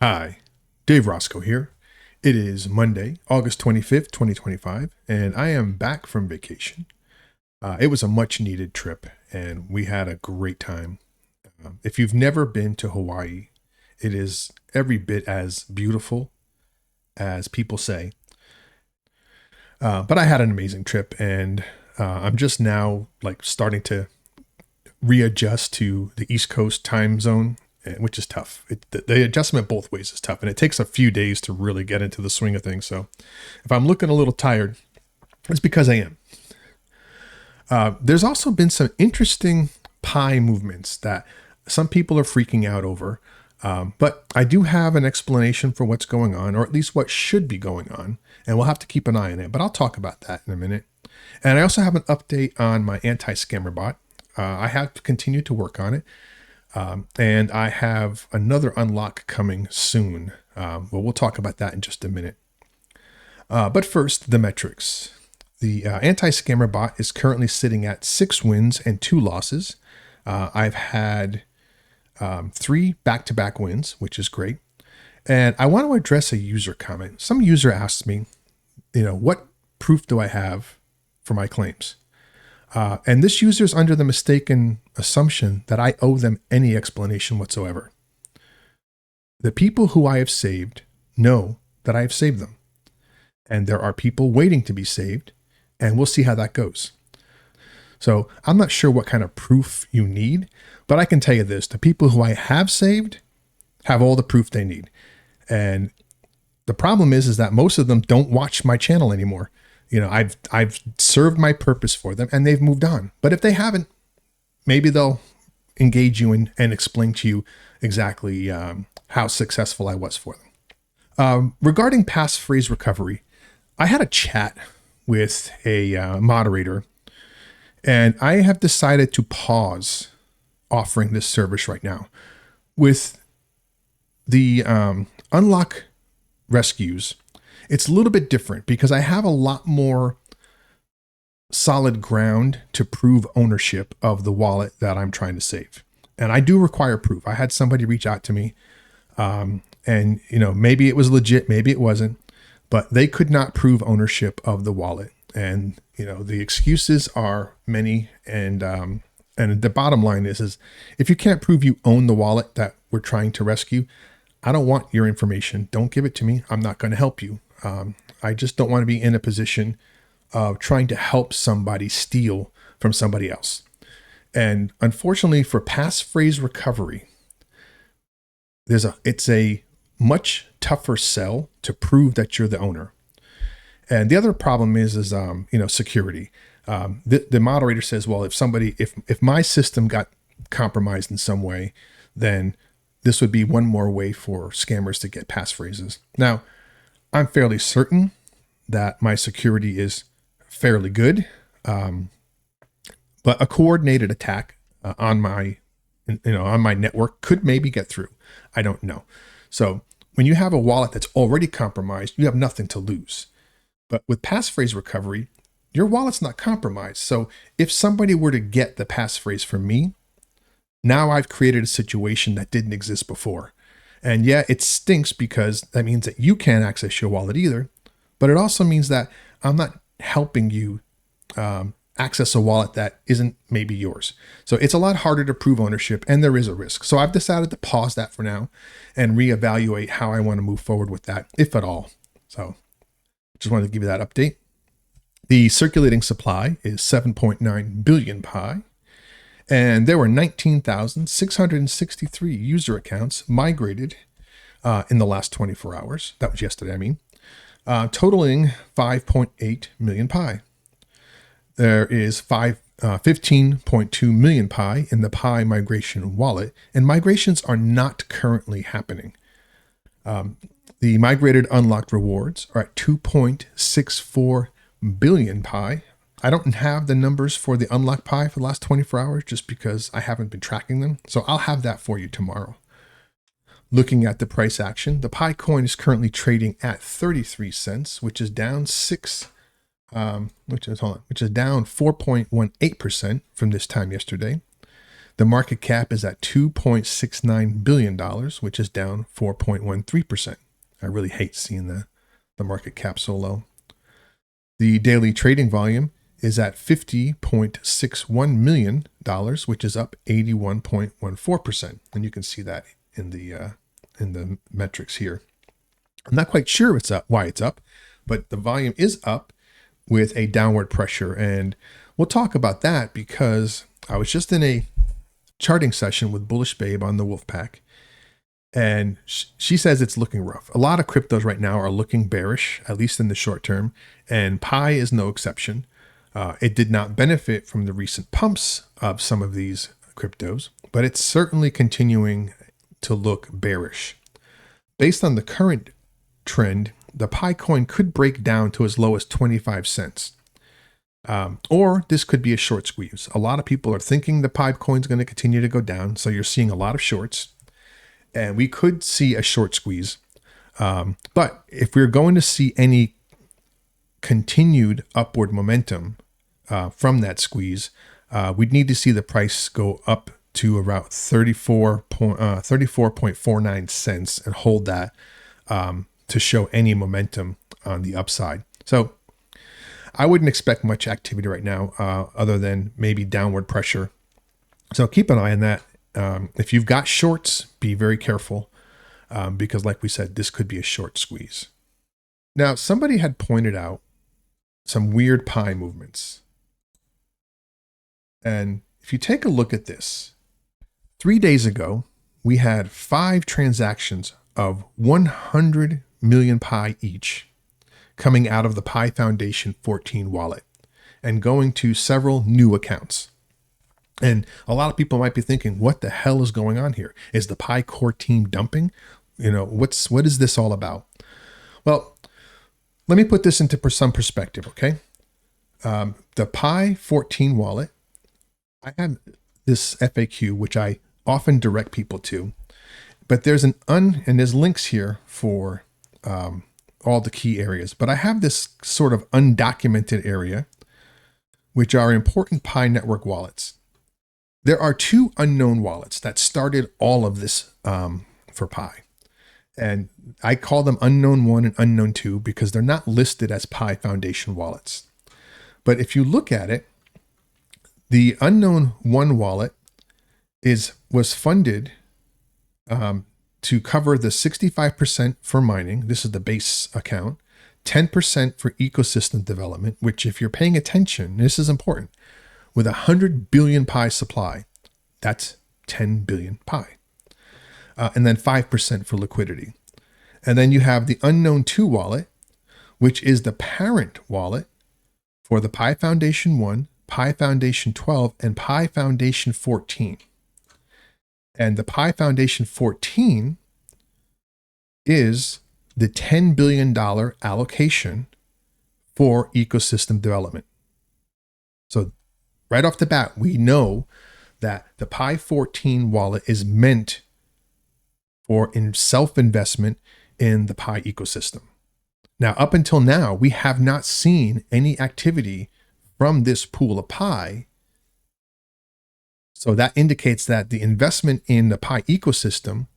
Hi, Dave Roscoe here. It is Monday, August 25th, 2025, and I am back from vacation. It was a much needed trip, and we had a great time. If you've never been to Hawaii, it is every bit as beautiful as people say. But I had an amazing trip, and I'm just now like starting to readjust to the East Coast time zone, which is tough. The adjustment both ways is tough, and it takes a few days to really get into the swing of things. So if I'm looking a little tired, it's because I am. There's also been some interesting pie movements that some people are freaking out over. But I do have an explanation for what's going on, or at least what should be going on, and we'll have to keep an eye on it. But I'll talk about that in a minute. And I also have an update on my anti-scammer bot. I have continued to work on it. And I have another unlock coming soon. Well, we'll talk about that in just a minute. But first, the metrics. The anti-scammer bot is currently sitting at 6 wins and 2 losses. I've had 3 back-to-back wins, which is great. And I want to address a user comment. Some user asked me, what proof do I have for my claims? And this user is under the mistaken assumption that I owe them any explanation whatsoever. The people who I have saved know that I have saved them. And there are people waiting to be saved, and we'll see how that goes. So I'm not sure what kind of proof you need, but I can tell you this: the people who I have saved have all the proof they need. And the problem is that most of them don't watch my channel anymore. I've served my purpose for them and they've moved on. But if they haven't, maybe they'll engage you and explain to you exactly how successful I was for them. Regarding passphrase recovery, I had a chat with a moderator, and I have decided to pause offering this service right now. With the unlock rescues, it's a little bit different because I have a lot more solid ground to prove ownership of the wallet that I'm trying to save. And I do require proof. I had somebody reach out to me, and maybe it was legit, maybe it wasn't, but they could not prove ownership of the wallet. And the excuses are many, and the bottom line is if you can't prove you own the wallet that we're trying to rescue, I don't want your information. Don't give it to me. I'm not going to help you. I just don't want to be in a position of trying to help somebody steal from somebody else. And unfortunately for passphrase recovery, it's a much tougher sell to prove that you're the owner. And the other problem is security. The moderator says, well, if my system got compromised in some way, then this would be one more way for scammers to get passphrases. Now, I'm fairly certain that my security is fairly good, but a coordinated attack on my network could maybe get through. I don't know. So when you have a wallet that's already compromised, you have nothing to lose. But with passphrase recovery, your wallet's not compromised. So if somebody were to get the passphrase from me, now I've created a situation that didn't exist before. And yeah, it stinks because that means that you can't access your wallet either. But it also means that I'm not helping you access a wallet that isn't maybe yours. So it's a lot harder to prove ownership, and there is a risk. So I've decided to pause that for now and reevaluate how I want to move forward with that, if at all. So just wanted to give you that update. The circulating supply is 7.9 billion pi. And there were 19,663 user accounts migrated in the last 24 hours. That was yesterday, totaling 5.8 million pi. There is 15.2 million pi in the Pi migration wallet, and migrations are not currently happening. The migrated unlocked rewards are at 2.64 billion pi. I don't have the numbers for the unlock pi for the last 24 hours just because I haven't been tracking them. So I'll have that for you tomorrow. Looking at the price action, the Pi coin is currently trading at 33 cents, which is down which is down 4.18% from this time yesterday. The market cap is at $2.69 billion, which is down 4.13%. I really hate seeing the market cap so low. The daily trading volume is at $50.61 million, which is up 81.14%. And you can see that in the metrics here. I'm not quite sure why it's up, but the volume is up with a downward pressure. And we'll talk about that because I was just in a charting session with Bullish Babe on the Wolfpack, and she says it's looking rough. A lot of cryptos right now are looking bearish, at least in the short term, and Pi is no exception. It did not benefit from the recent pumps of some of these cryptos, but it's certainly continuing to look bearish. Based on the current trend, the Pi coin could break down to as low as 25 cents. Or this could be a short squeeze. A lot of people are thinking the Pi coin is going to continue to go down, so you're seeing a lot of shorts, and we could see a short squeeze. But if we're going to see any continued upward momentum from that squeeze, we'd need to see the price go up to around 34.49 cents and hold that to show any momentum on the upside. So I wouldn't expect much activity right now other than maybe downward pressure. So keep an eye on that. If you've got shorts, be very careful because like we said, this could be a short squeeze. Now, somebody had pointed out some weird Pi movements. And if you take a look at this, 3 days ago, we had 5 transactions of 100 million Pi each coming out of the Pi Foundation 14 wallet and going to several new accounts. And a lot of people might be thinking, what the hell is going on here? Is the Pi core team dumping? What is this all about? Well, let me put this into some perspective, okay? The Pi 14 wallet, I have this FAQ, which I often direct people to, but there's and there's links here for all the key areas, but I have this sort of undocumented area, which are important Pi network wallets. There are 2 unknown wallets that started all of this for Pi. And I call them unknown 1 and unknown 2 because they're not listed as Pi Foundation wallets. But if you look at it, the unknown 1 wallet was funded to cover the 65% for mining. This is the base account, 10% for ecosystem development, which if you're paying attention, this is important, with 100 billion Pi supply, that's 10 billion Pi. And then 5% for liquidity. And then you have the unknown 2 wallet, which is the parent wallet for the Pi Foundation 1, Pi Foundation 12, and Pi Foundation 14. And the Pi Foundation 14 is the $10 billion allocation for ecosystem development. So right off the bat, we know that the Pi 14 wallet is meant for self-investment in the Pi ecosystem. Now, up until now, we have not seen any activity from this pool of Pi. So that indicates that the investment in the Pi ecosystem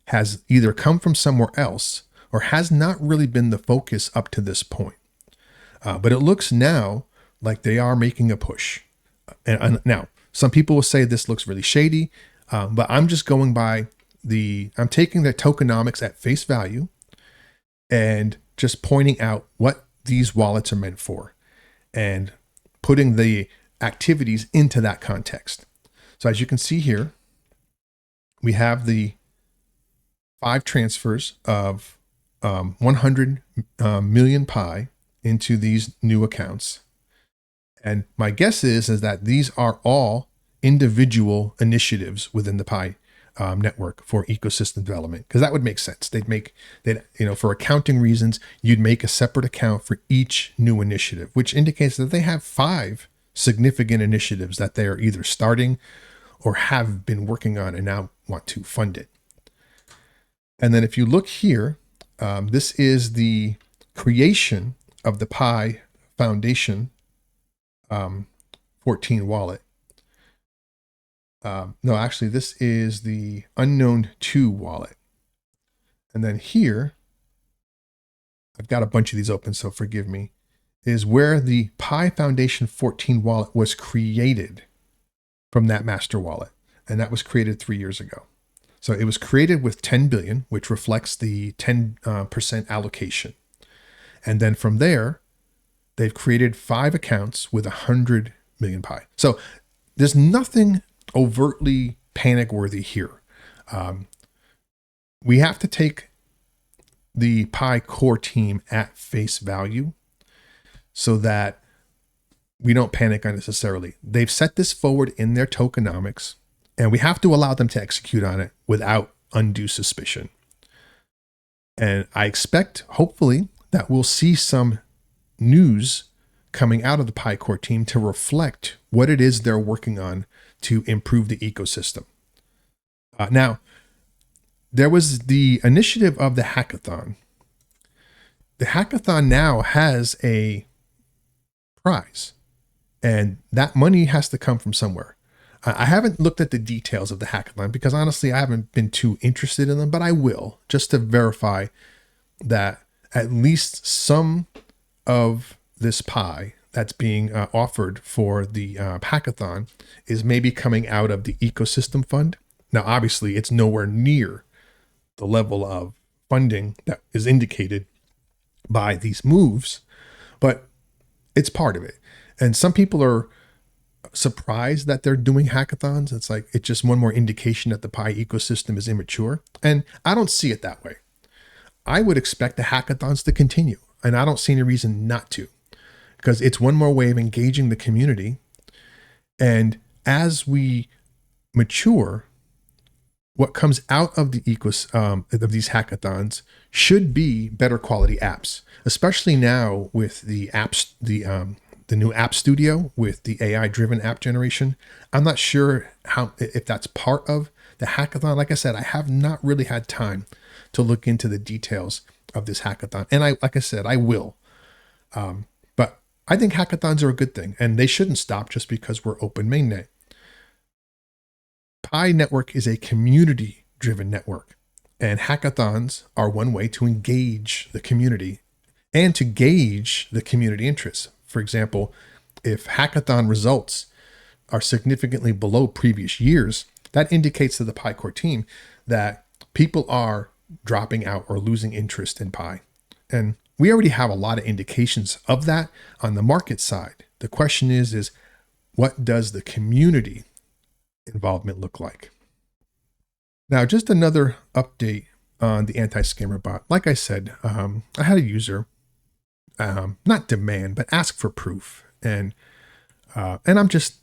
has either come from somewhere else or has not really been the focus up to this point. But it looks now like they are making a push. And now, some people will say this looks really shady, but I'm just going by I'm taking the tokenomics at face value and just pointing out what these wallets are meant for and putting the activities into that context. So as you can see here, we have the 5 transfers of 100 million Pi into these new accounts. And my guess is that these are all individual initiatives within the Pi network for ecosystem development, because that would make sense. For accounting reasons, you'd make a separate account for each new initiative, which indicates that they have 5 significant initiatives that they are either starting or have been working on and now want to fund it. And then if you look here, this is the creation of the Pi Foundation 14 wallet. No, actually, this is the unknown 2 wallet. And then here, I've got a bunch of these open, so forgive me, is where the Pi Foundation 14 wallet was created from that master wallet. And that was created 3 years ago. So it was created with 10 billion, which reflects the 10% allocation. And then from there, they've created 5 accounts with 100 million Pi. So there's nothing overtly panic worthy here. We have to take the Pi core team at face value so that we don't panic unnecessarily. They've set this forward in their tokenomics, and we have to allow them to execute on it without undue suspicion. And I expect, hopefully, that we'll see some news coming out of the Pi core team to reflect what it is they're working on to improve the ecosystem. Now, there was the initiative of the hackathon. The hackathon now has a prize, and that money has to come from somewhere. I haven't looked at the details of the hackathon because honestly, I haven't been too interested in them, but I will, just to verify that at least some of this pie that's being offered for the hackathon is maybe coming out of the ecosystem fund. Now, obviously, it's nowhere near the level of funding that is indicated by these moves, but it's part of it. And some people are surprised that they're doing hackathons. It's like, it's just one more indication that the Pi ecosystem is immature. And I don't see it that way. I would expect the hackathons to continue, and I don't see any reason not to, because it's one more way of engaging the community. And as we mature, what comes out of the of these hackathons should be better quality apps, especially now with the apps, the new app studio with the AI-driven app generation. I'm not sure if that's part of the hackathon. Like I said, I have not really had time to look into the details of this hackathon, and like I said, I will. But I think hackathons are a good thing, and they shouldn't stop just because we're open mainnet. Pi Network is a community-driven network, and hackathons are one way to engage the community and to gauge the community interests. For example, if hackathon results are significantly below previous years, that indicates to the Pi core team that people are dropping out or losing interest in Pi. And we already have a lot of indications of that on the market side. The question is what does the community involvement look like? Now, just another update on the anti-scammer bot. Like I said, I had a user not demand, but ask for proof. And I'm just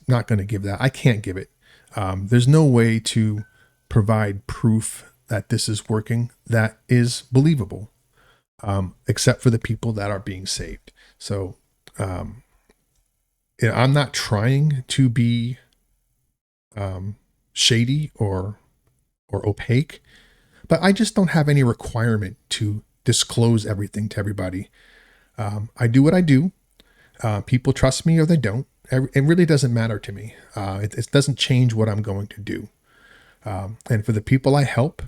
not going to give that. I can't give it. There's no way to provide proof that this is working that is believable, except for the people that are being saved. So I'm not trying to be shady or opaque, but I just don't have any requirement to disclose everything to everybody. I do what I do. People trust me or they don't. It really doesn't matter to me. It doesn't change what I'm going to do. And for the people I help,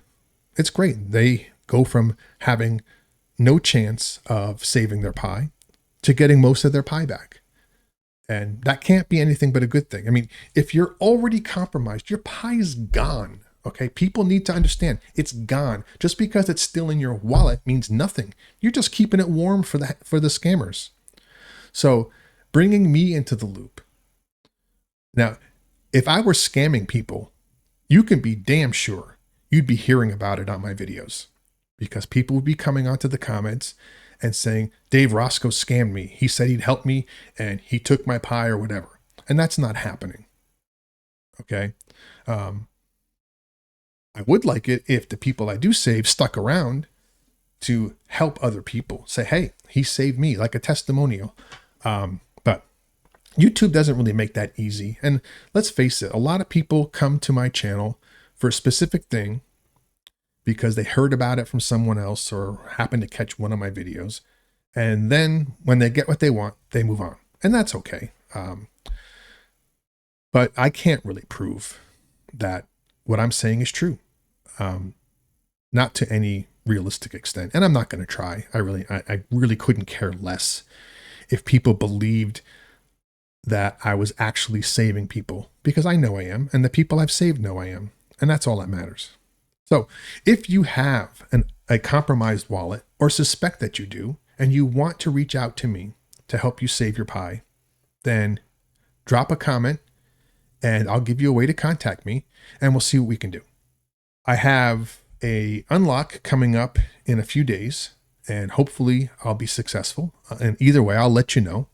it's great. They go from having no chance of saving their Pi to getting most of their Pi back. And that can't be anything but a good thing. I mean, if you're already compromised, your Pi is gone. Okay, people need to understand it's gone. Just because it's still in your wallet means nothing. You're just keeping it warm for the scammers. So bringing me into the loop. Now, if I were scamming people, you can be damn sure you'd be hearing about it on my videos, because people would be coming onto the comments and saying, Dave Roscoe scammed me. He said he'd help me and he took my Pi or whatever. And that's not happening. Okay. I would like it if the people I do save stuck around to help other people. Say, hey, he saved me, like a testimonial. But YouTube doesn't really make that easy. And let's face it, a lot of people come to my channel for a specific thing because they heard about it from someone else or happened to catch one of my videos. And then when they get what they want, they move on. And that's okay. But I can't really prove that what I'm saying is true. Not to any realistic extent. And I'm not going to try. I really couldn't care less if people believed that I was actually saving people, because I know I am, and the people I've saved know I am. And that's all that matters. So if you have a compromised wallet or suspect that you do, and you want to reach out to me to help you save your Pi, then drop a comment and I'll give you a way to contact me and we'll see what we can do. I have a unlock coming up in a few days and hopefully I'll be successful. And either way, I'll let you know.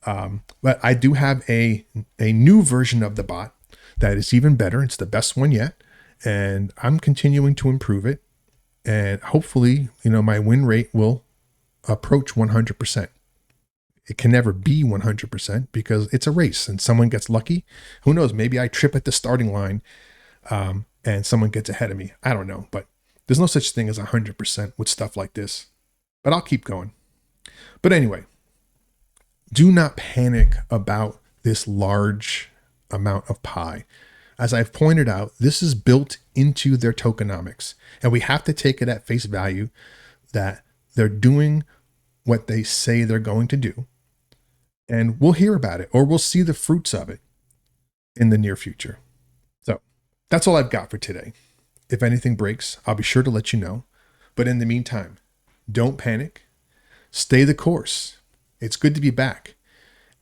But I do have a new version of the bot that is even better. It's the best one yet. And I'm continuing to improve it. And hopefully, my win rate will approach 100%. It can never be 100% because it's a race and someone gets lucky. Who knows? Maybe I trip at the starting line and someone gets ahead of me. I don't know, but there's no such thing as 100% with stuff like this. But I'll keep going. But anyway, do not panic about this large amount of Pi. As I've pointed out, this is built into their tokenomics, and we have to take it at face value that they're doing what they say they're going to do. And we'll hear about it, or we'll see the fruits of it in the near future. So that's all I've got for today. If anything breaks, I'll be sure to let you know. But in the meantime, don't panic. Stay the course. It's good to be back.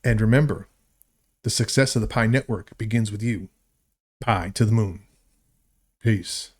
And remember, the success of the Pi network begins with you. Pi to the moon. Peace.